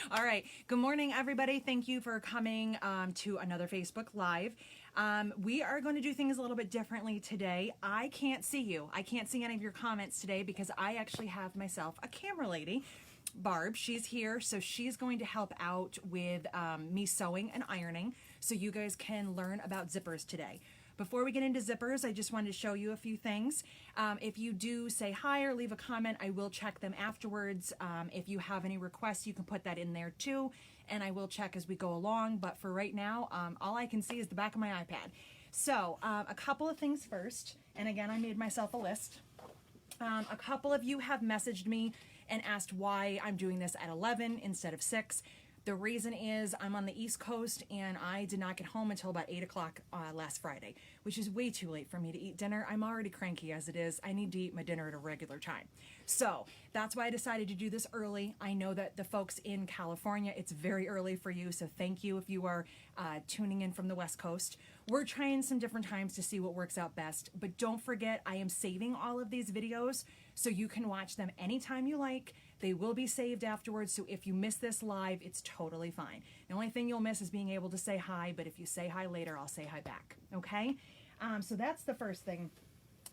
All right. Good morning, everybody. Thank you for coming to another Facebook Live. We are going to do things a little bit differently today. I can't see you. I can't see any of your comments today because I actually have myself a camera lady. Barb, she's here, so she's going to help out with me sewing and ironing so you guys can learn about zippers today. Before we get into zippers, I just wanted to show you a few things. If you do say hi or leave a comment, I will check them afterwards. If you have any requests, you can put that in there too, and I will check as we go along. But for right now, all I can see is the back of my iPad. So a couple of things first, and again, I made myself a list. A couple of you have messaged me and asked why I'm doing this at 11 instead of 6. The reason is I'm on the East Coast and I did not get home until about 8 o'clock last Friday, which is way too late for me to eat dinner. I'm already cranky as it is. I need to eat my dinner at a regular time. So that's why I decided to do this early. I know that the folks in California, it's very early for you, so thank you if you are tuning in from the West Coast. We're trying some different times to see what works out best, but don't forget I am saving all of these videos so you can watch them anytime you like. They will be saved afterwards, so if you miss this live, it's totally fine. The only thing you'll miss is being able to say hi, but if you say hi later, I'll say hi back, okay? So that's the first thing.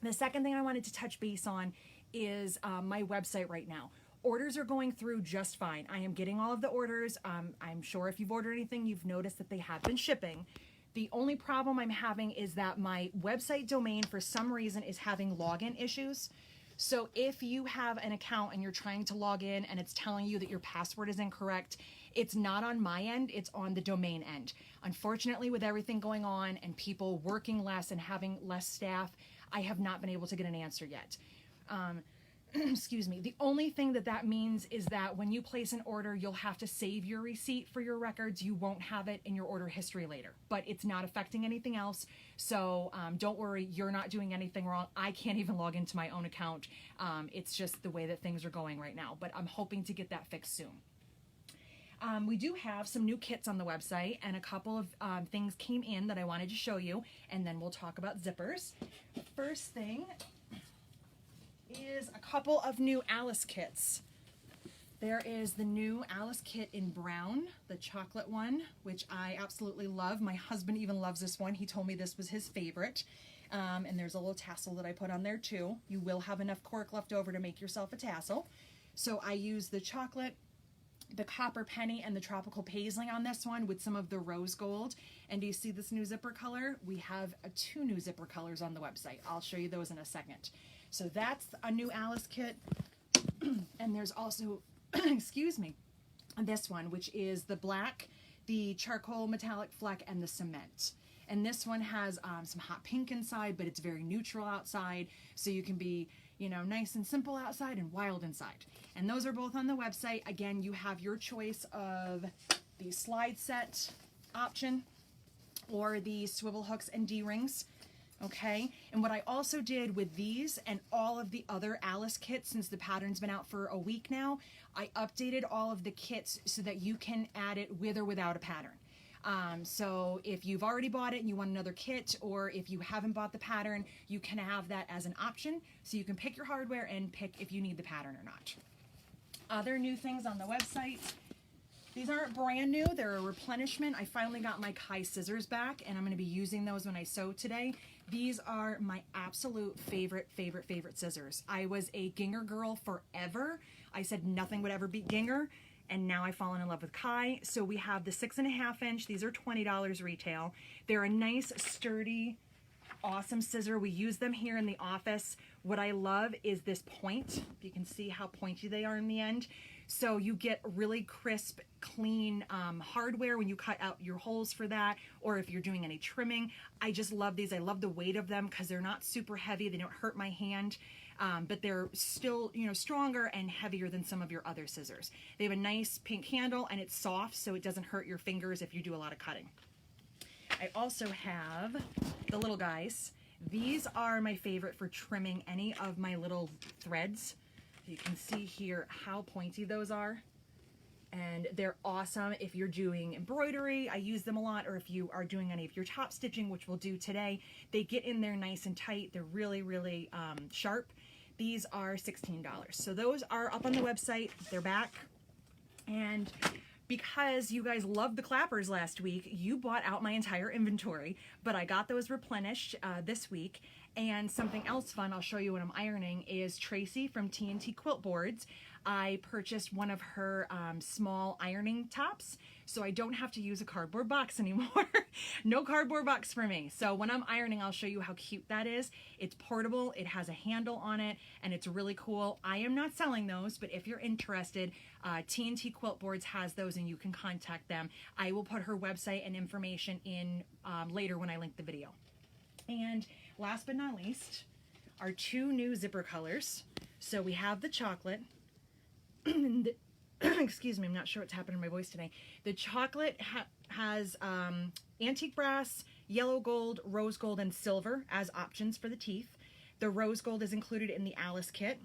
The second thing I wanted to touch base on is my website right now. Orders are going through just fine. I am getting all of the orders. I'm sure if you've ordered anything, you've noticed that they have been shipping. The only problem I'm having is that my website domain, for some reason, is having login issues. So if you have an account and you're trying to log in and it's telling you that your password is incorrect, it's not on my end, it's on the domain end. Unfortunately, with everything going on and people working less and having less staff, I have not been able to get an answer yet. Excuse me. The only thing that means is that when you place an order, you'll have to save your receipt for your records. You won't have it in your order history later, but it's not affecting anything else. So don't worry, you're not doing anything wrong. I can't even log into my own account. It's just the way that things are going right now, but I'm hoping to get that fixed soon. We do have some new kits on the website, and a couple of things came in that I wanted to show you, and then we'll talk about zippers. The first thing is a couple of new Alice kits. There is the new Alice kit in brown, the chocolate one, which I absolutely love. My husband even loves this one. He told me this was his favorite. And there's a little tassel that I put on there too. You will have enough cork left over to make yourself a tassel. So I use the chocolate, the copper penny, and the tropical paisley on this one with some of the rose gold. And do you see this new zipper color? We have 2 new zipper colors on the website. I'll show you those in a second. So that's a new Alice kit. And there's also, excuse me, this one, which is the black, the charcoal metallic fleck, and the cement. And this one has some hot pink inside, but it's very neutral outside. So you can be, you know, nice and simple outside and wild inside. And those are both on the website. Again, you have your choice of the slide set option or the swivel hooks and D-rings. Okay, and what I also did with these and all of the other Alice kits, since the pattern's been out for a week now, I updated all of the kits so that you can add it with or without a pattern. So if you've already bought it and you want another kit, or if you haven't bought the pattern, you can have that as an option. So you can pick your hardware and pick if you need the pattern or not. Other new things on the website. These aren't brand new, they're a replenishment. I finally got my Kai scissors back, and I'm going to be using those when I sew today. These are my absolute favorite scissors. I was a Ginger girl forever. I said nothing would ever beat Ginger, and now I've fallen in love with Kai. So we have the 6.5 inch. These are $20 retail. They're a nice, sturdy, awesome scissor. We use them here in the office. What I love is this point. You can see how pointy they are in the end. So you get really crisp, clean hardware when you cut out your holes for that, or if you're doing any trimming. I just love these. I love the weight of them because they're not super heavy. They don't hurt my hand, but they're still, you know, stronger and heavier than some of your other scissors. They have a nice pink handle, and it's soft, so it doesn't hurt your fingers if you do a lot of cutting. I also have the little guys. These are my favorite for trimming any of my little threads. You can see here how pointy those are, and they're awesome if you're doing embroidery. I use them a lot, or if you are doing any of your top stitching, which we'll do today. They get in there nice and tight. They're really sharp. These are $16. So those are up on the website. They're back. And because you guys loved the clappers last week, you bought out my entire inventory, but I got those replenished this week. And something else fun I'll show you when I'm ironing is Tracy from TNT Quilt Boards. I purchased one of her small ironing tops, so I don't have to use a cardboard box anymore. No cardboard box for me. So when I'm ironing, I'll show you how cute that is. It's portable, it has a handle on it, and it's really cool. I am not selling those, but if you're interested, TNT Quilt Boards has those and you can contact them. I will put her website and information in later when I link the video. And last but not least, our two new zipper colors. So we have the chocolate. Excuse me, I'm not sure what's happening to my voice today. The chocolate has antique brass, yellow gold, rose gold, and silver as options for the teeth. The rose gold is included in the Alice kit.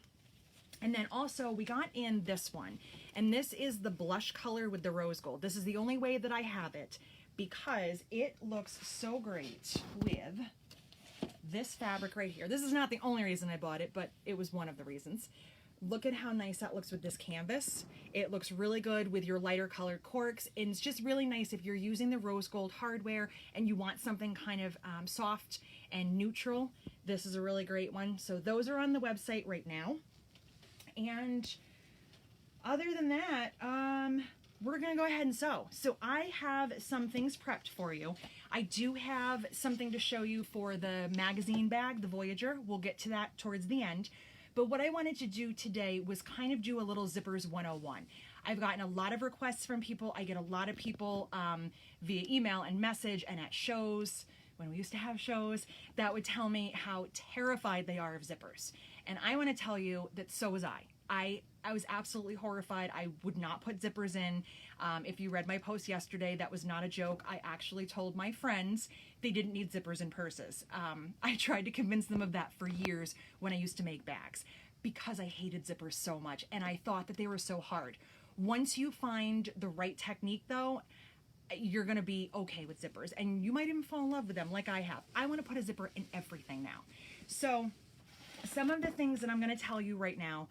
And then also we got in this one, and this is the blush color with the rose gold. This is the only way that I have it because it looks so great with this fabric right here. This is not the only reason I bought it, but it was one of the reasons. Look at how nice that looks with this canvas. It looks really good with your lighter colored corks, and it's just really nice if you're using the rose gold hardware and you want something kind of soft and neutral. This is a really great one. So those are on the website right now. And other than that, we're gonna go ahead and sew. So I have some things prepped for you. I do have something to show you for the magazine bag, the Voyager. We'll get to that towards the end. But what I wanted to do today was kind of do a little Zippers 101. I've gotten a lot of requests from people. I get a lot of people via email and message and at shows, when we used to have shows, that would tell me how terrified they are of zippers. And I want to tell you that so was I. I was absolutely horrified. I would not put zippers in. If you read my post yesterday, that was not a joke. I actually told my friends they didn't need zippers in purses. I tried to convince them of that for years when I used to make bags because I hated zippers so much and I thought that they were so hard. Once you find the right technique though, you're gonna be okay with zippers and you might even fall in love with them like I have. I wanna put a zipper in everything now. So some of the things that I'm gonna tell you right now,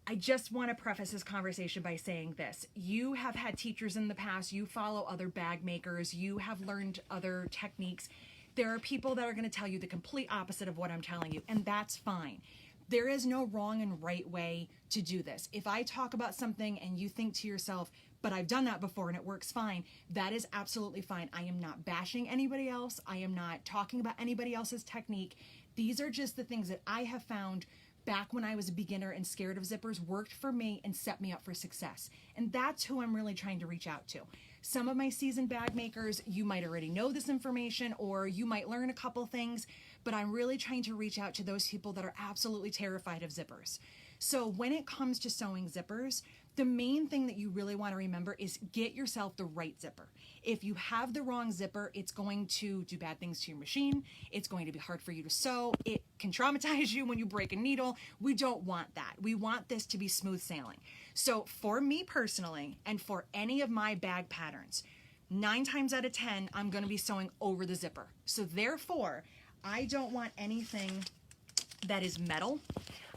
I just want to preface this conversation by saying this. You have had teachers in the past, you follow other bag makers, you have learned other techniques. There are people that are going to tell you the complete opposite of what I'm telling you, and that's fine. There is no wrong and right way to do this. If I talk about something and you think to yourself, but I've done that before and it works fine, that is absolutely fine. I am not bashing anybody else. I am not talking about anybody else's technique. These are just the things that I have found back when I was a beginner and scared of zippers worked for me and set me up for success. And that's who I'm really trying to reach out to. Some of my seasoned bag makers, you might already know this information or you might learn a couple things, but I'm really trying to reach out to those people that are absolutely terrified of zippers. So when it comes to sewing zippers, the main thing that you really want to remember is get yourself the right zipper. If you have the wrong zipper, it's going to do bad things to your machine. It's going to be hard for you to sew. It can traumatize you when you break a needle. We don't want that. We want this to be smooth sailing. So for me personally, and for any of my bag patterns, 9 times out of 10, I'm going to be sewing over the zipper. So therefore, I don't want anything that is metal.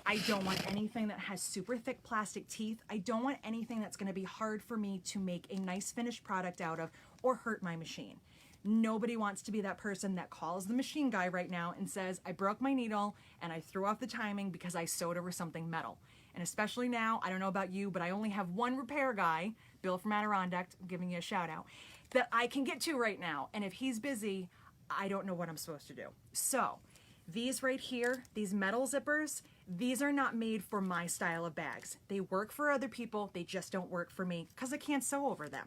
I don't want anything that has super thick plastic teeth. I don't want anything that's going to be hard for me to make a nice finished product out of or hurt my machine. Nobody wants to be that person that calls the machine guy right now and says, I broke my needle and I threw off the timing because I sewed over something metal. And especially now, I don't know about you, but I only have one repair guy, Bill from Adirondack, I'm giving you a shout out, that I can get to right now. And if he's busy, I don't know what I'm supposed to do. So these right here, these metal zippers, these are not made for my style of bags. They work for other people, they just don't work for me because I can't sew over them.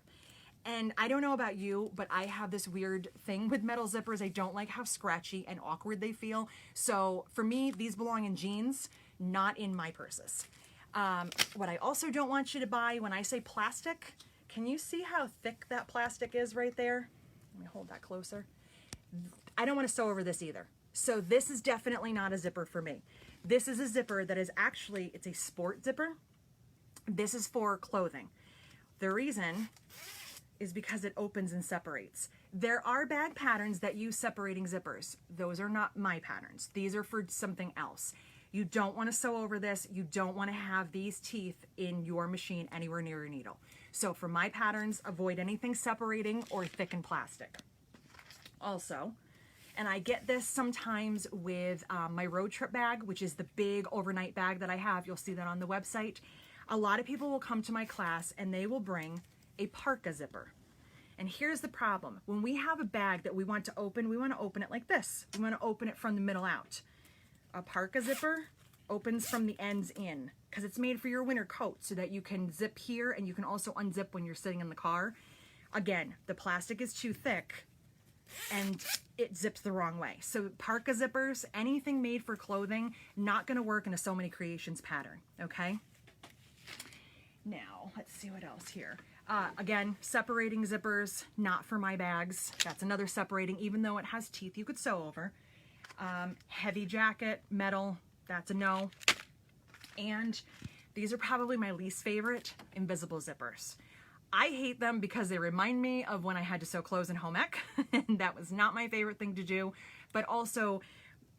And I don't know about you, but I have this weird thing with metal zippers. I don't like how scratchy and awkward they feel. So for me, these belong in jeans, not in my purses. What I also don't want you to buy when I say plastic, can you see how thick that plastic is right there? Let me hold that closer. I don't want to sew over this either. So this is definitely not a zipper for me. This is a zipper that is actually, it's a sport zipper. This is for clothing. The reason is because it opens and separates. There are bag patterns that use separating zippers. Those are not my patterns. These are for something else. You don't want to sew over this. You don't want to have these teeth in your machine anywhere near your needle. So for my patterns, avoid anything separating or thick and plastic. Also, and I get this sometimes with my road trip bag, which is the big overnight bag that I have. You'll see that on the website. A lot of people will come to my class and they will bring a Parka zipper. And here's the problem. When we have a bag that we want to open it like this. We want to open it from the middle out. A Parka zipper opens from the ends in because it's made for your winter coat so that you can zip here and you can also unzip when you're sitting in the car. Again, the plastic is too thick and it zips the wrong way. So Parka zippers, anything made for clothing, not gonna work in a So Many Creations pattern, okay? Now, let's see what else here. Again, separating zippers, not for my bags. That's another separating, even though it has teeth you could sew over. Heavy jacket, metal, that's a no. And these are probably my least favorite, invisible zippers. I hate them because they remind me of when I had to sew clothes in home ec, and that was not my favorite thing to do. But also,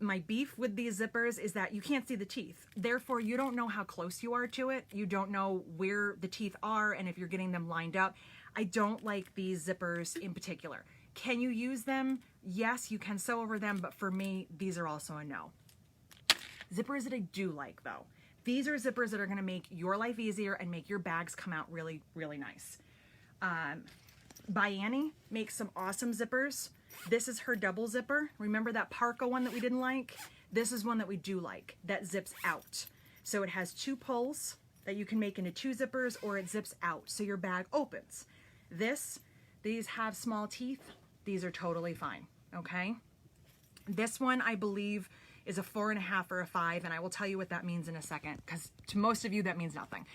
my beef with these zippers is that you can't see the teeth. Therefore, you don't know how close you are to it. You don't know where the teeth are and if you're getting them lined up. I don't like these zippers in particular. Can you use them? Yes, you can sew over them, but for me, these are also a no. Zippers that I do like though. These are zippers that are gonna make your life easier and make your bags come out really, really nice. By Annie makes some awesome zippers. This is her double zipper. Remember that Parka one that we didn't like? This is one that we do like, that zips out. So it has 2 pulls that you can make into 2 zippers, or it zips out so your bag opens. These have small teeth. These are totally fine, okay? This one, I believe, is a 4.5 or a 5, and I will tell you what that means in a second, because to most of you that means nothing.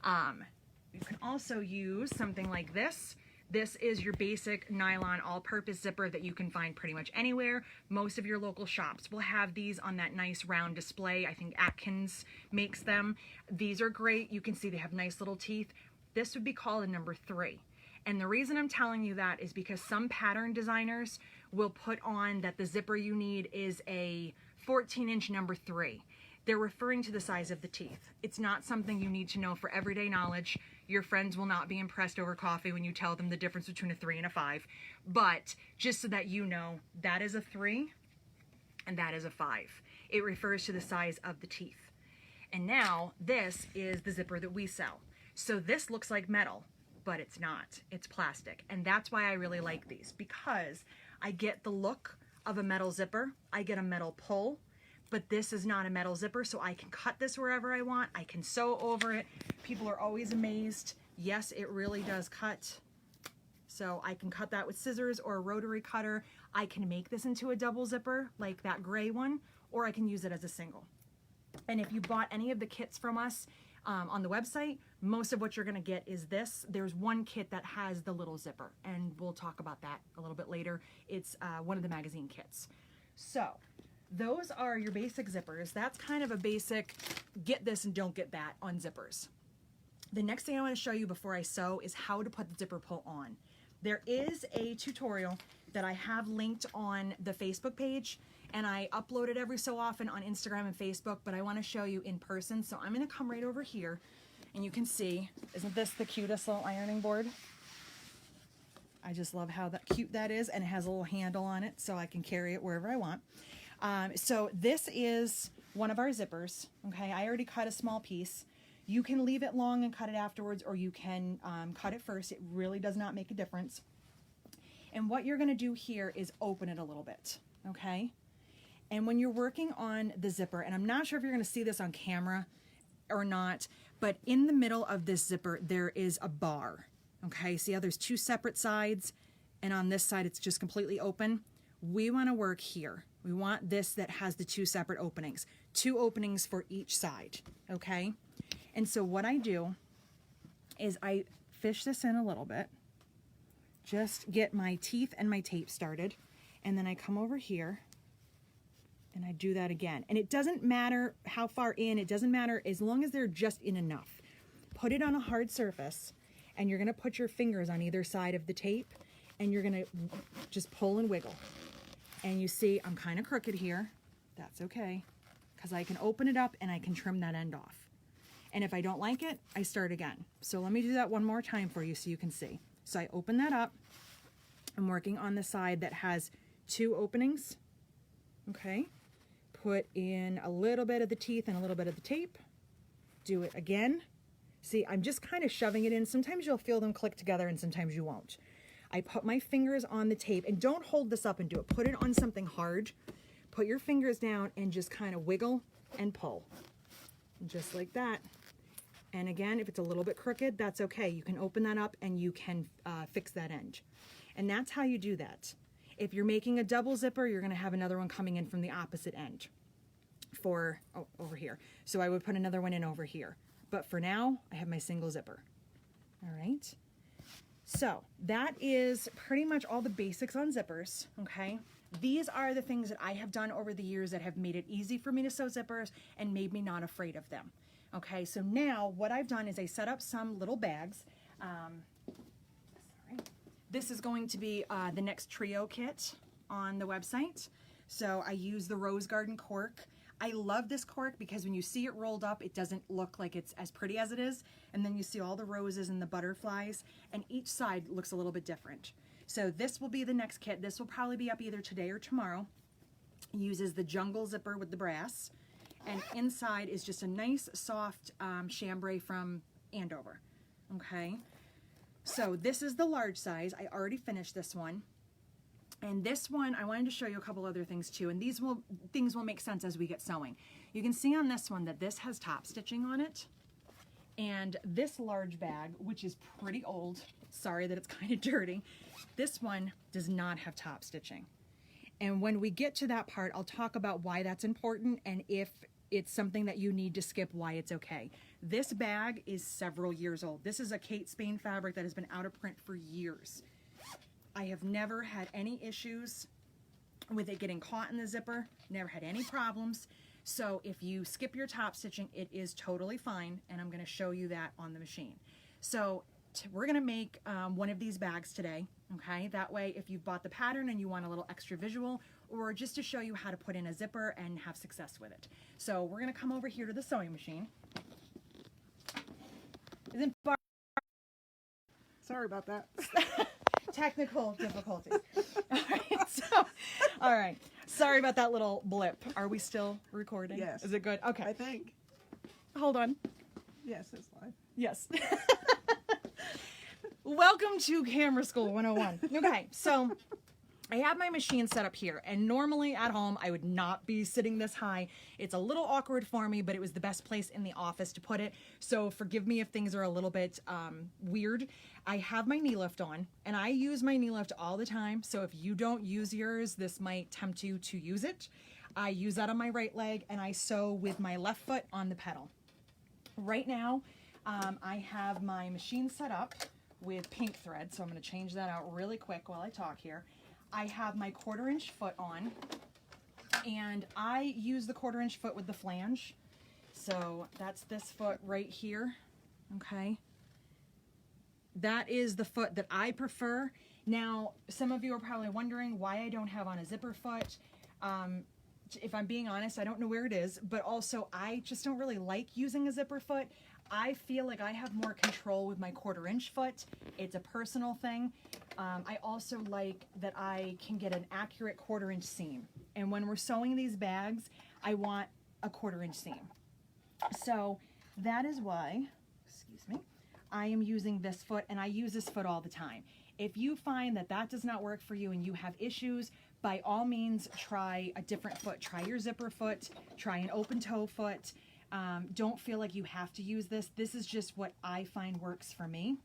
You can also use something like this. This is your basic nylon all-purpose zipper that you can find pretty much anywhere. Most of your local shops will have these on that nice round display. I think Atkins makes them. These are great. You can see they have nice little teeth. This would be called a number 3. And the reason I'm telling you that is because some pattern designers will put on that the zipper you need is a 14-inch number 3. They're referring to the size of the teeth. It's not something you need to know for everyday knowledge. Your friends will not be impressed over coffee when you tell them the difference between a 3 and a 5. But just so that you know, that is a 3 and that is a 5. It refers to the size of the teeth. And now this is the zipper that we sell. So this looks like metal, but it's not. It's plastic. And that's why I really like these, because I get the look of a metal zipper. I get a metal pull, but this is not a metal zipper, so I can cut this wherever I want. I can sew over it. People are always amazed. Yes, it really does cut. So I can cut that with scissors or a rotary cutter. I can make this into a double zipper like that gray one, or I can use it as a single. And if you bought any of the kits from us on the website, most of what you're gonna get is this. There's one kit that has the little zipper, and we'll talk about that a little bit later. It's one of the magazine kits. So those are your basic zippers. That's kind of a basic get this and don't get that on zippers. The next thing I want to show you before I sew is how to put the zipper pull on. There is a tutorial that I have linked on the Facebook page, and I upload it every so often on Instagram and Facebook, but I want to show you in person. So I'm going to come right over here, and you can see, isn't this the cutest little ironing board? I just love how cute that is, and it has a little handle on it so I can carry it wherever I want. So this is one of our zippers, okay? I already cut a small piece. You can leave it long and cut it afterwards, or you can cut it first. It really does not make a difference. And what you're gonna do here is open it a little bit, okay? And when you're working on the zipper, and I'm not sure if you're gonna see this on camera or not, but in the middle of this zipper, there is a bar, okay? See how there's 2 separate sides, and on this side, it's just completely open? We wanna work here. We want this that has the 2 separate openings, 2 openings for each side, okay? And so what I do is I fish this in a little bit, just get my teeth and my tape started, and then I come over here and I do that again. And it doesn't matter how far in, it doesn't matter as long as they're just in enough. Put it on a hard surface, and you're gonna put your fingers on either side of the tape, and you're gonna just pull and wiggle. And you see I'm kind of crooked here. That's okay, because I can open it up and I can trim that end off. And if I don't like it, I start again. So let me do that one more time for you so you can see. So I open that up. I'm working on the side that has 2 openings. Okay. Put in a little bit of the teeth and a little bit of the tape. Do it again. See, I'm just kind of shoving it in. Sometimes you'll feel them click together and sometimes you won't. I put my fingers on the tape, and don't hold this up and do it. Put it on something hard. Put your fingers down and just kind of wiggle and pull. Just like that. And again, if it's a little bit crooked, that's okay. You can open that up and you can fix that end. And that's how you do that. If you're making a double zipper, you're going to have another one coming in from the opposite end for, over here. So I would put another one in over here. But for now, I have my single zipper. All right. So that is pretty much all the basics on zippers, okay? These are the things that I have done over the years that have made it easy for me to sew zippers and made me not afraid of them. Okay, so now what I've done is I set up some little bags. Sorry. This is going to be the next trio kit on the website. So I use the Rose Garden cork. I love this cork because when you see it rolled up, it doesn't look like it's as pretty as it is. And then you see all the roses and the butterflies, and each side looks a little bit different. So this will be the next kit. This will probably be up either today or tomorrow. It uses the jungle zipper with the brass. And inside is just a nice soft chambray from Andover. Okay. So this is the large size. I already finished this one. And this one, I wanted to show you a couple other things too. And things will make sense as we get sewing. You can see on this one that this has top stitching on it. And this large bag, which is pretty old, sorry that it's kind of dirty, this one does not have top stitching. And when we get to that part, I'll talk about why that's important and if it's something that you need to skip, why it's okay. This bag is several years old. This is a Kate Spade fabric that has been out of print for years. I have never had any issues with it getting caught in the zipper, never had any problems. So if you skip your top stitching, it is totally fine, and I'm going to show you that on the machine. So we're going to make one of these bags today, okay? That way, if you've bought the pattern and you want a little extra visual, or just to show you how to put in a zipper and have success with it. So we're going to come over here to the sewing machine. Sorry about that. Technical difficulties. All right. Sorry about that little blip. Are we still recording? Yes. Is it good? Okay. I think. Hold on. Yes, it's live. Yes. Welcome to Camera School 101. Okay, so I have my machine set up here, and normally at home I would not be sitting this high. It's a little awkward for me, but it was the best place in the office to put it, so forgive me if things are a little bit weird. I have my knee lift on, and I use my knee lift all the time, so if you don't use yours, this might tempt you to use it. I use that on my right leg, and I sew with my left foot on the pedal. Right now, I have my machine set up with pink thread, so I'm going to change that out really quick while I talk here. I have my 1/4 inch foot on, and I use the 1/4 inch foot with the flange. So that's this foot right here, okay? That is the foot that I prefer. Now, some of you are probably wondering why I don't have on a zipper foot. If I'm being honest, I don't know where it is, but also I just don't really like using a zipper foot. I feel like I have more control with my 1/4 inch foot. It's a personal thing. I also like that I can get an accurate 1/4 inch seam. And when we're sewing these bags, I want a 1/4 inch seam. So that is why, excuse me, I am using this foot, and I use this foot all the time. If you find that that does not work for you and you have issues, by all means, try a different foot. Try your zipper foot, try an open toe foot. Don't feel like you have to use this. This is just what I find works for me.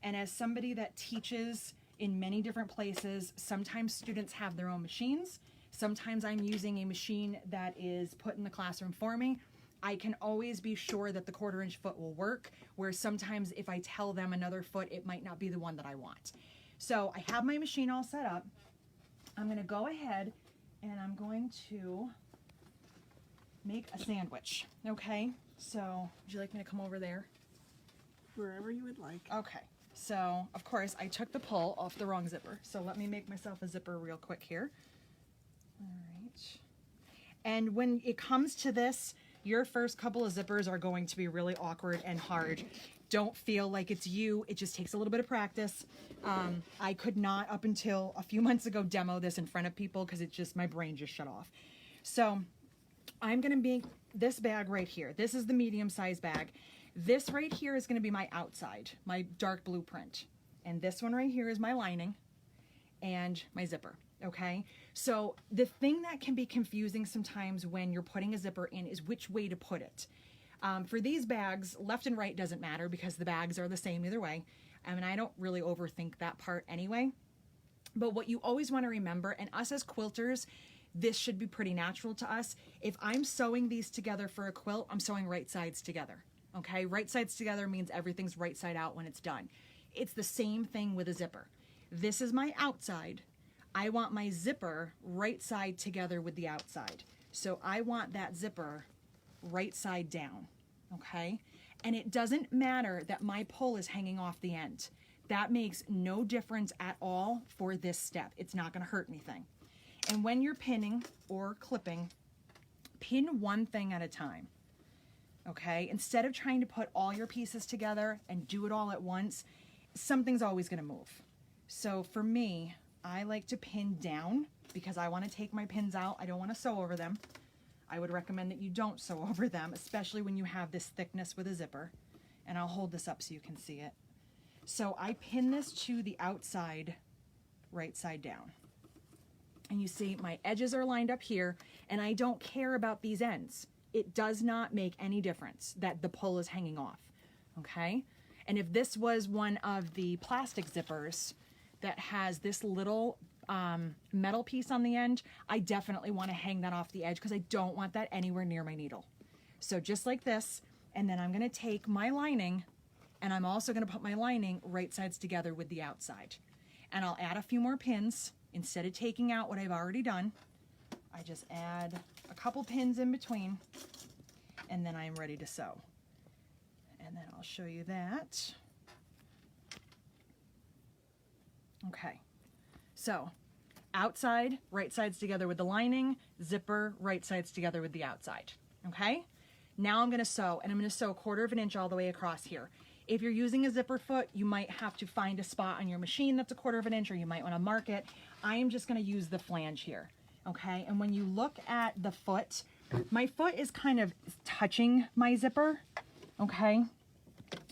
And as somebody that teaches in many different places, sometimes students have their own machines. Sometimes I'm using a machine that is put in the classroom for me. I can always be sure that the 1/4 inch foot will work, where sometimes if I tell them another foot, it might not be the one that I want. So I have my machine all set up. I'm going to go ahead and I'm going to make a sandwich, okay? So would you like me to come over there? Wherever you would like. Okay, so of course I took the pull off the wrong zipper, so let me make myself a zipper real quick here. All right. And when it comes to this, your first couple of zippers are going to be really awkward and hard. Don't feel like it's you. It just takes a little bit of practice. I could not, up until a few months ago, demo this in front of people because my brain just shut off. So I'm going to be this bag right here. This is the medium size bag. This right here is going to be my outside, my dark blue print. And this one right here is my lining and my zipper. Okay, so the thing that can be confusing sometimes when you're putting a zipper in is which way to put it. For these bags, left and right doesn't matter because the bags are the same either way. I mean, I don't really overthink that part anyway. But what you always want to remember, and us as quilters, this should be pretty natural to us. If I'm sewing these together for a quilt, I'm sewing right sides together. Okay, right sides together means everything's right side out when it's done. It's the same thing with a zipper. This is my outside. I want my zipper right side together with the outside. So I want that zipper right side down, okay? And it doesn't matter that my pull is hanging off the end. That makes no difference at all for this step. It's not gonna hurt anything. And when you're pinning or clipping, pin one thing at a time, okay? Instead of trying to put all your pieces together and do it all at once, something's always gonna move. So for me, I like to pin down because I want to take my pins out. I don't want to sew over them. I would recommend that you don't sew over them, especially when you have this thickness with a zipper. And I'll hold this up so you can see it. So I pin this to the outside, right side down. And you see my edges are lined up here, and I don't care about these ends. It does not make any difference that the pull is hanging off, okay? And if this was one of the plastic zippers that has this little metal piece on the end, I definitely want to hang that off the edge because I don't want that anywhere near my needle. So just like this, and then I'm going to take my lining, and I'm also going to put my lining right sides together with the outside. And I'll add a few more pins. Instead of taking out what I've already done, I just add a couple pins in between, and then I'm ready to sew. And then I'll show you that. Okay, so outside, right sides together with the lining, zipper, right sides together with the outside, okay? Now I'm gonna sew, and I'm gonna sew 1/4 inch all the way across here. If you're using a zipper foot, you might have to find a spot on your machine that's 1/4 inch, or you might wanna mark it. I am just gonna use the flange here, okay? And when you look at the foot, my foot is kind of touching my zipper, okay?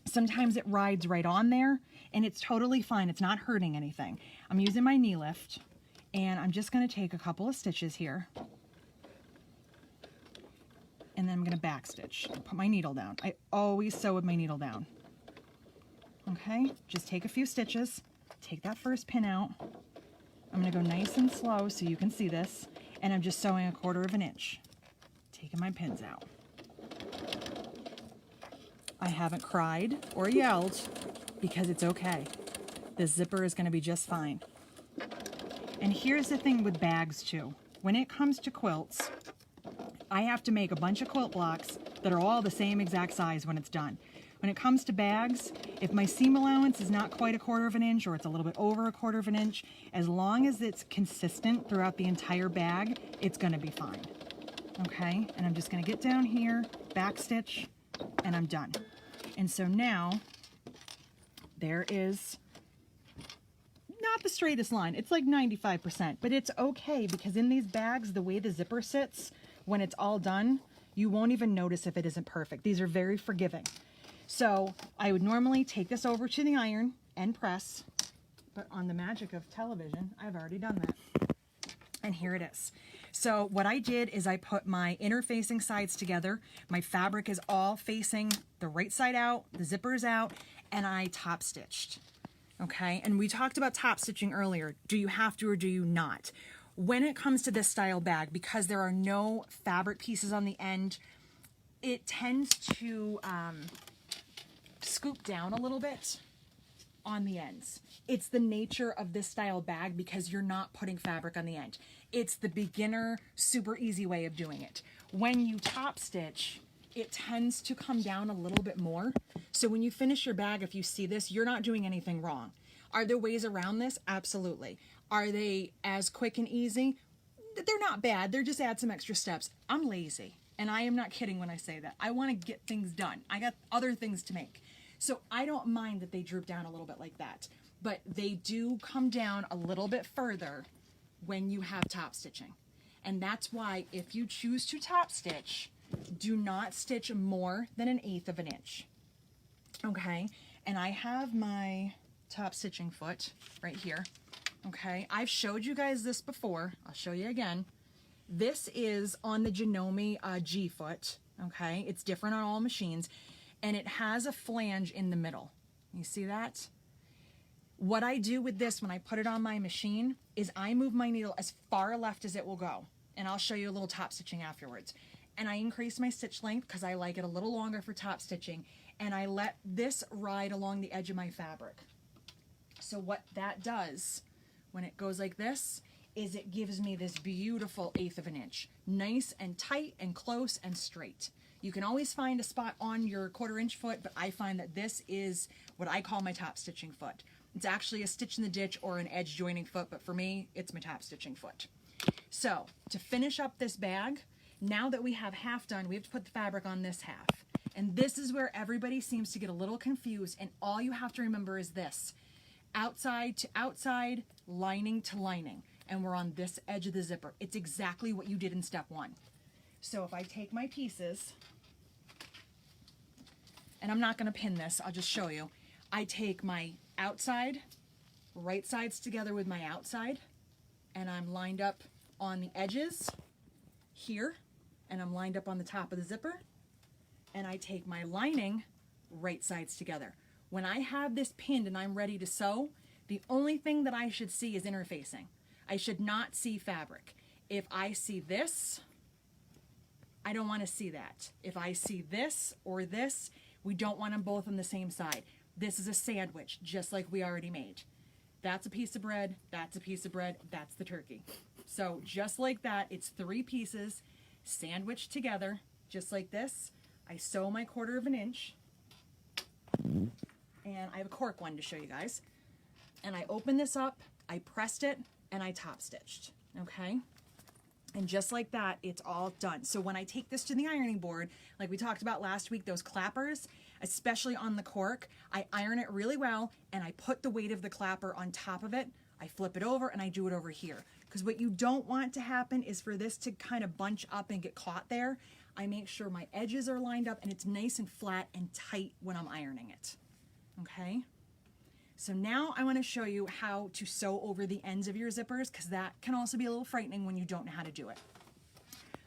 Sometimes it rides right on there, and it's totally fine. It's not hurting anything. I'm using my knee lift, and I'm just going to take a couple of stitches here, and then I'm going to back stitch. Put my needle down. I always sew with my needle down. Okay, just take a few stitches, take that first pin out. I'm going to go nice and slow so you can see this, and I'm just sewing 1/4 inch, taking my pins out. I haven't cried or yelled because it's okay. This zipper is going to be just fine. And here's the thing with bags too. When it comes to quilts, I have to make a bunch of quilt blocks that are all the same exact size when it's done. When it comes to bags, if my seam allowance is not quite 1/4 inch or it's a little bit over 1/4 inch, as long as it's consistent throughout the entire bag, it's going to be fine. Okay, and I'm just going to get down here, back stitch, and I'm done. And so now there is not the straightest line. It's like 95%, but it's okay because in these bags, the way the zipper sits, when it's all done, you won't even notice if it isn't perfect. These are very forgiving. So I would normally take this over to the iron and press, but on the magic of television, I've already done that. And here it is. So what I did is I put my interfacing sides together. My fabric is all facing the right side out, the zipper is out, and I top stitched. Okay, and we talked about top stitching earlier. Do you have to or do you not? When it comes to this style bag, because there are no fabric pieces on the end, it tends to scoop down a little bit on the ends. It's the nature of this style bag because you're not putting fabric on the end. It's the beginner, super easy way of doing it. When you top stitch, it tends to come down a little bit more. So when you finish your bag, if you see this, you're not doing anything wrong. Are there ways around this? Absolutely. Are they as quick and easy? they're not bad. They're just add some extra steps. I'm lazy, and I am not kidding when I say that. I want to get things done. I got other things to make. So I don't mind that they droop down a little bit like that, but they do come down a little bit further when you have top stitching. And that's why if you choose to top stitch, do not stitch more than 1/8 of an inch. Okay, and I have my top stitching foot right here. Okay, I've showed you guys this before. I'll show you again. This is on the Janome G foot. Okay, it's different on all machines, and it has a flange in the middle. You see that? What I do with this when I put it on my machine is I move my needle as far left as it will go, and I'll show you a little top stitching afterwards. And I increase my stitch length because I like it a little longer for top stitching, and I let this ride along the edge of my fabric. So what that does when it goes like this is it gives me this beautiful 1/8 of an inch, nice and tight and close and straight. You can always find a spot on your 1/4 inch foot, but I find that this is what I call my top stitching foot. It's actually a stitch in the ditch or an edge joining foot, but for me, it's my top stitching foot. So to finish up this bag, now that we have half done, we have to put the fabric on this half. And this is where everybody seems to get a little confused, and all you have to remember is this: outside to outside, lining to lining. And we're on this edge of the zipper. It's exactly what you did in step 1. So if I take my pieces, and I'm not going to pin this, I'll just show you. I take my outside, right sides together with my outside, and I'm lined up on the edges here, and I'm lined up on the top of the zipper, and I take my lining, right sides together. When I have this pinned and I'm ready to sew, the only thing that I should see is interfacing. I should not see fabric. If I see this, I don't want to see that. If I see this or this, we don't want them both on the same side. This is a sandwich, just like we already made. That's a piece of bread, that's a piece of bread, that's the turkey. So just like that, it's 3 pieces sandwiched together, just like this. I sew my 1/4 of an inch, and I have a cork one to show you guys. And I open this up, I pressed it, and I top stitched, okay? And just like that, it's all done. So when I take this to the ironing board, like we talked about last week, those clappers, especially on the cork, I iron it really well, and I put the weight of the clapper on top of it. I flip it over, and I do it over here. Because what you don't want to happen is for this to kind of bunch up and get caught there. I make sure my edges are lined up, and it's nice and flat and tight when I'm ironing it, okay? So now I want to show you how to sew over the ends of your zippers, because that can also be a little frightening when you don't know how to do it.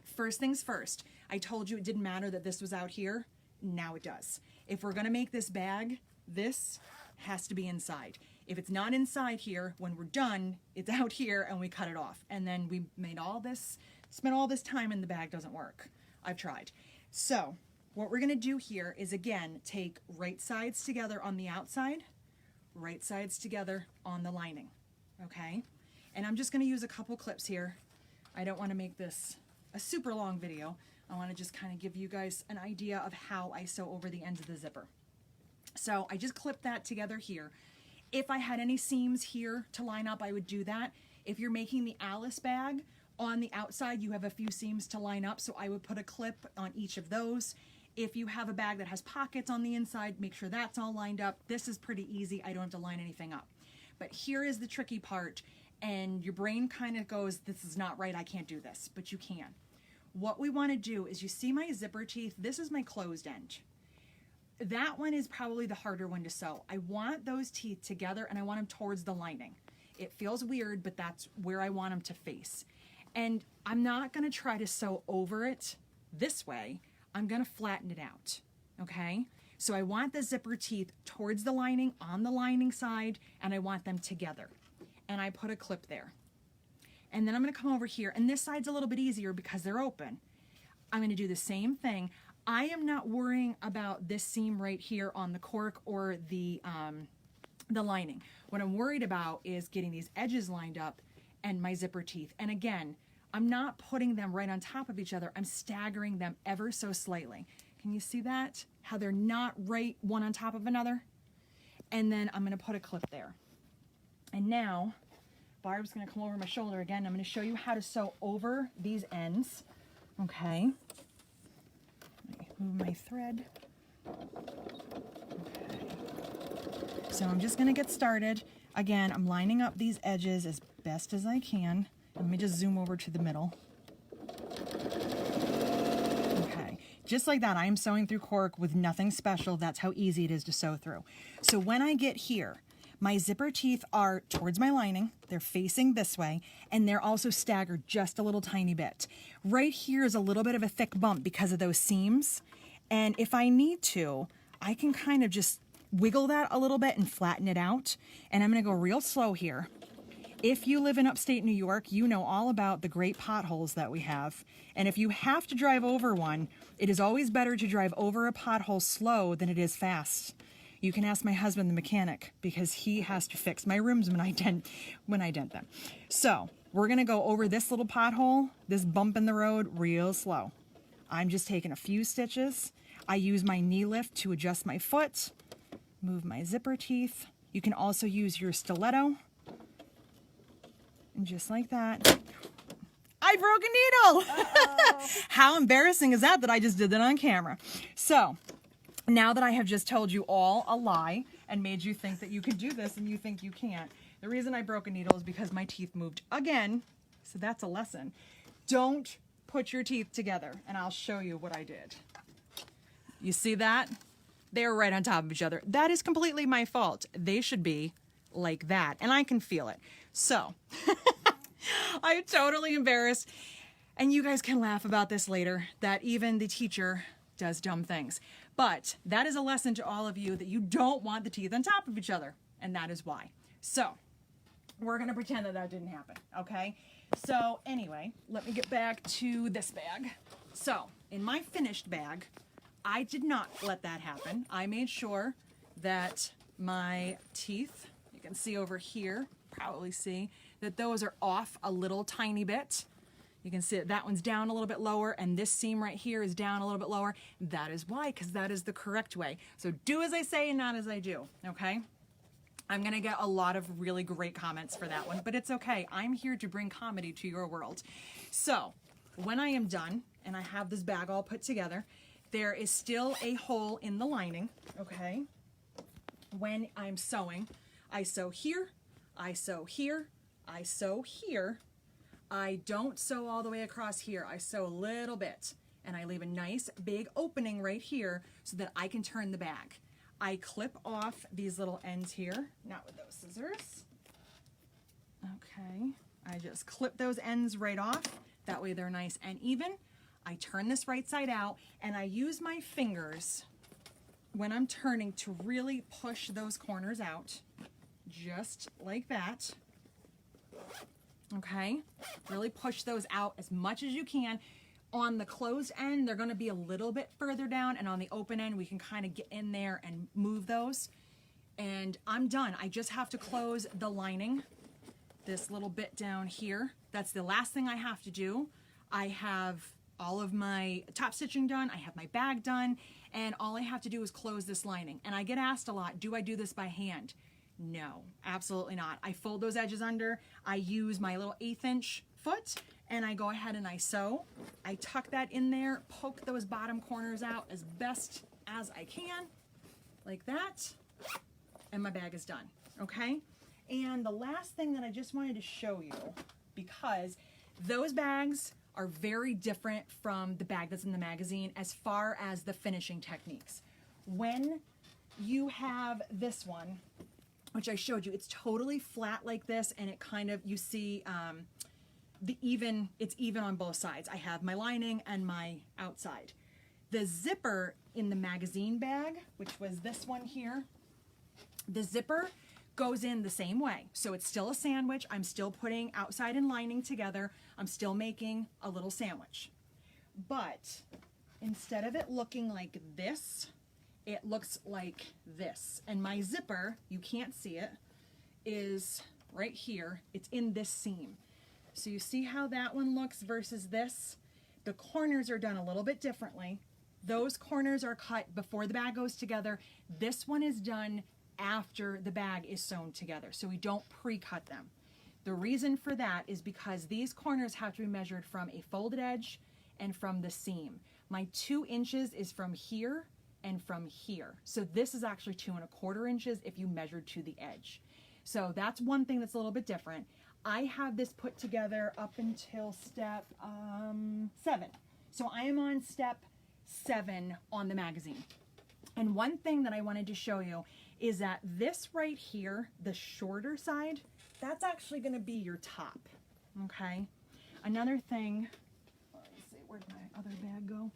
First things first, I told you it didn't matter that this was out here. Now it does. If we're going to make this bag, this has to be inside. If it's not inside here, when we're done, it's out here and we cut it off. And then we made all this, spent all this time and the bag doesn't work. I've tried. So what we're going to do here is, again, take right sides together on the outside, right sides together on the lining, okay? And I'm just going to use a couple clips here. I don't want to make this a super long video. I want to just kind of give you guys an idea of how I sew over the ends of the zipper. So I just clipped that together here. If I had any seams here to line up, I would do that. If you're making the Alice bag, on the outside you have a few seams to line up, so I would put a clip on each of those. If you have a bag that has pockets on the inside, make sure that's all lined up. This is pretty easy. I don't have to line anything up. But here is the tricky part, and your brain kind of goes, this is not right, I can't do this, but you can. What we want to do is, you see my zipper teeth, this is my closed end. That one is probably the harder one to sew. I want those teeth together, and I want them towards the lining. It feels weird, but that's where I want them to face. And I'm not going to try to sew over it this way. I'm going to flatten it out, okay? So I want the zipper teeth towards the lining, on the lining side, and I want them together. And I put a clip there. And then I'm going to come over here, and this side's a little bit easier because they're open. I'm going to do the same thing. I am not worrying about this seam right here on the cork or the lining. What I'm worried about is getting these edges lined up and my zipper teeth. And again, I'm not putting them right on top of each other. I'm staggering them ever so slightly. Can you see that? How they're not right one on top of another? And then I'm going to put a clip there. And now Barb's going to come over my shoulder again. I'm going to show you how to sew over these ends. Okay. Let me move my thread. Okay. So I'm just going to get started. Again, I'm lining up these edges as best as I can. Let me just zoom over to the middle. Okay, just like that, I am sewing through cork with nothing special. That's how easy it is to sew through. So when I get here, my zipper teeth are towards my lining. They're facing this way, and they're also staggered just a little tiny bit. Right here is a little bit of a thick bump because of those seams. And if I need to, I can kind of just wiggle that a little bit and flatten it out. And I'm going to go real slow here. If you live in upstate New York, you know all about the great potholes that we have. And if you have to drive over one, it is always better to drive over a pothole slow than it is fast. You can ask my husband, the mechanic, because he has to fix my rims when I dent them. So we're going to go over this little pothole, this bump in the road, real slow. I'm just taking a few stitches. I use my knee lift to adjust my foot. Move my zipper teeth. You can also use your stiletto. And just like that. I broke a needle! How embarrassing is that I just did that on camera? So, now that I have just told you all a lie and made you think that you can do this and you think you can't, the reason I broke a needle is because my teeth moved again. So that's a lesson. Don't put your teeth together, and I'll show you what I did. You see that? They're right on top of each other. That is completely my fault. They should be like that, and I can feel it. So, I'm totally embarrassed, and you guys can laugh about this later, that even the teacher does dumb things. But that is a lesson to all of you that you don't want the teeth on top of each other, and that is why. So, we're going to pretend that didn't happen, okay? So, anyway, let me get back to this bag. So, in my finished bag, I did not let that happen. I made sure that my teeth, you can see over here, probably see, that those are off a little tiny bit. You can see that one's down a little bit lower, and this seam right here is down a little bit lower. That is why, because that is the correct way. So do as I say and not as I do, okay? I'm gonna get a lot of really great comments for that one, but it's okay. I'm here to bring comedy to your world. So when I am done, and I have this bag all put together, there is still a hole in the lining, okay? When I'm sewing, I sew here, I sew here, I sew here. I don't sew all the way across here. I sew a little bit, and I leave a nice big opening right here so that I can turn the bag. I clip off these little ends here, not with those scissors. Okay, I just clip those ends right off. That way they're nice and even. I turn this right side out, and I use my fingers when I'm turning to really push those corners out, just like that. Okay, really push those out as much as you can. On the closed end, they're going to be a little bit further down, and on the open end, we can kind of get in there and move those. And I'm done. I just have to close the lining, this little bit down here. That's the last thing I have to do. I have all of my top stitching done, I have my bag done, and all I have to do is close this lining. And I get asked a lot, do I do this by hand? No, absolutely not. I fold those edges under, I use my little 1/8 inch foot, and I go ahead and I sew. I tuck that in there, poke those bottom corners out as best as I can, like that, and my bag is done, okay? And the last thing that I just wanted to show you, because those bags are very different from the bag that's in the magazine as far as the finishing techniques. When you have this one, which I showed you, it's totally flat like this, and it kind of, you see it's even on both sides. I have my lining and my outside. The zipper in the magazine bag, which was this one here, the zipper goes in the same way. So it's still a sandwich. I'm still putting outside and lining together. I'm still making a little sandwich. But instead of it looking like this, it looks like this. And my zipper, you can't see it, is right here. It's in this seam. So you see how that one looks versus this? The corners are done a little bit differently. Those corners are cut before the bag goes together. This one is done after the bag is sewn together, so we don't pre-cut them. The reason for that is because these corners have to be measured from a folded edge and from the seam. My 2 inches is from here and from here. So this is actually 2¼ inches if you measured to the edge. So that's one thing that's a little bit different. I have this put together up until step 7. So I am on step 7 on the magazine. And one thing that I wanted to show you is that this right here, the shorter side, that's actually going to be your top. Okay. Another thing, let's see, where'd my other bag go?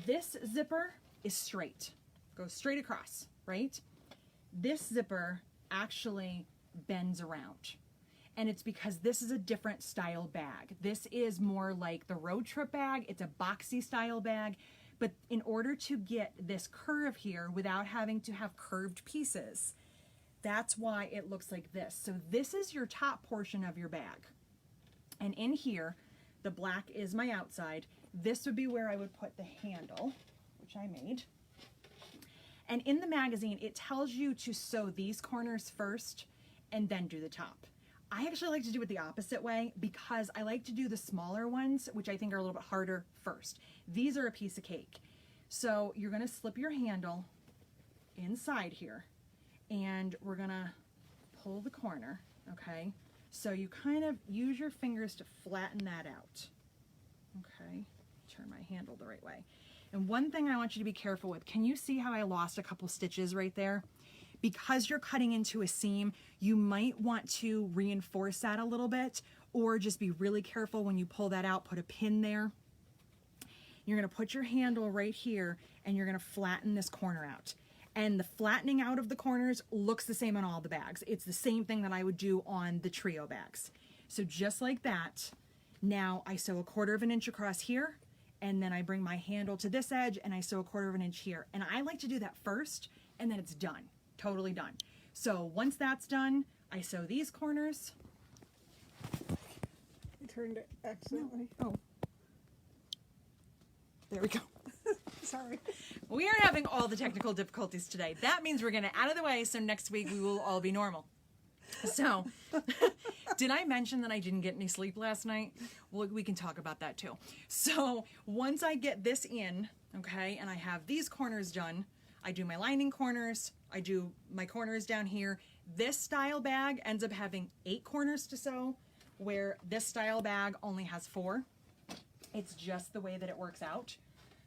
This zipper is straight, goes straight across, right? This zipper actually bends around. And it's because this is a different style bag. This is more like the road trip bag. It's a boxy style bag. But in order to get this curve here without having to have curved pieces, that's why it looks like this. So this is your top portion of your bag. And in here, the black is my outside. This would be where I would put the handle, which I made. And in the magazine, it tells you to sew these corners first and then do the top. I actually like to do it the opposite way because I like to do the smaller ones, which I think are a little bit harder first. These are a piece of cake. So you're gonna slip your handle inside here and we're gonna pull the corner, okay? So you kind of use your fingers to flatten that out, okay? Turn my handle the right way. And one thing I want you to be careful with, can you see how I lost a couple stitches right there? Because you're cutting into a seam, you might want to reinforce that a little bit, or just be really careful when you pull that out, put a pin there. You're gonna put your handle right here and you're gonna flatten this corner out. And the flattening out of the corners looks the same on all the bags. It's the same thing that I would do on the trio bags. So just like that, now I sew 1/4 inch across here, and then I bring my handle to this edge and I sew 1/4 inch here. And I like to do that first, and then it's done. Totally done. So once that's done, I sew these corners. You turned it accidentally. Oh, there we go. Sorry. We are having all the technical difficulties today. That means we're going to out of the way, so next week we will all be normal. So, did I mention that I didn't get any sleep last night? Well, we can talk about that too. So, once I get this in, okay, and I have these corners done, I do my lining corners, I do my corners down here. This style bag ends up having 8 corners to sew, where this style bag only has 4. It's just the way that it works out.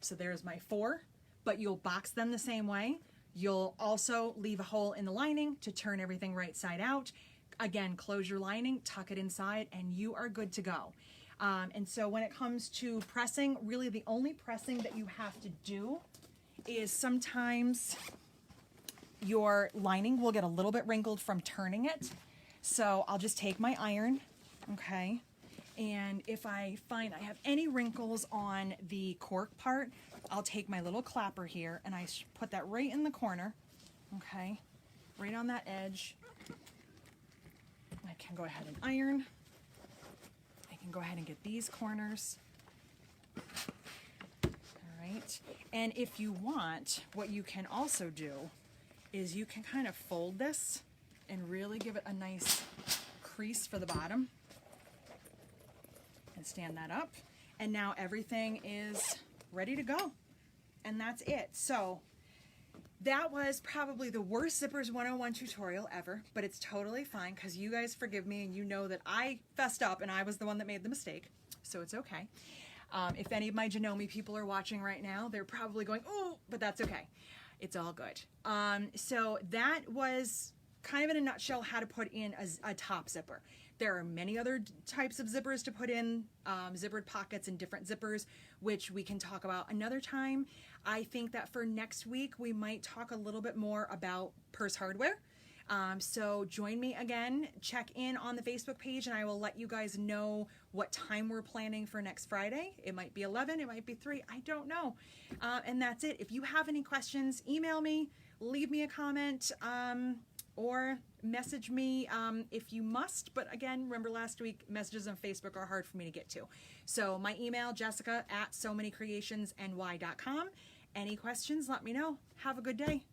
So there's my 4, but you'll box them the same way. You'll also leave a hole in the lining to turn everything right side out. Again, close your lining, tuck it inside, and you are good to go. And so when it comes to pressing, really the only pressing that you have to do is sometimes your lining will get a little bit wrinkled from turning it. So I'll just take my iron, okay? And if I find I have any wrinkles on the cork part, I'll take my little clapper here and I put that right in the corner, okay? Right on that edge. I can go ahead and iron. I can go ahead and get these corners. All right. And if you want, what you can also do is you can kind of fold this and really give it a nice crease for the bottom. And stand that up, and now everything is ready to go, and that's it. So that was probably the worst Zippers 101 tutorial ever, but it's totally fine because you guys forgive me and you know that I fessed up and I was the one that made the mistake, so it's okay. If any of my Janome people are watching right now, they're probably going, oh, but that's okay. It's all good. So that was kind of in a nutshell how to put in a top zipper. There are many other types of zippers to put in, zippered pockets and different zippers, which we can talk about another time. I think that for next week, we might talk a little bit more about purse hardware. So join me again, check in on the Facebook page, and I will let you guys know what time we're planning for next Friday. It might be 11, it might be 3, I don't know. And that's it. If you have any questions, email me, leave me a comment, or message me if you must. But again, remember last week, messages on Facebook are hard for me to get to. So my email, jessica@somanycreationsny.com. Any questions, let me know. Have a good day.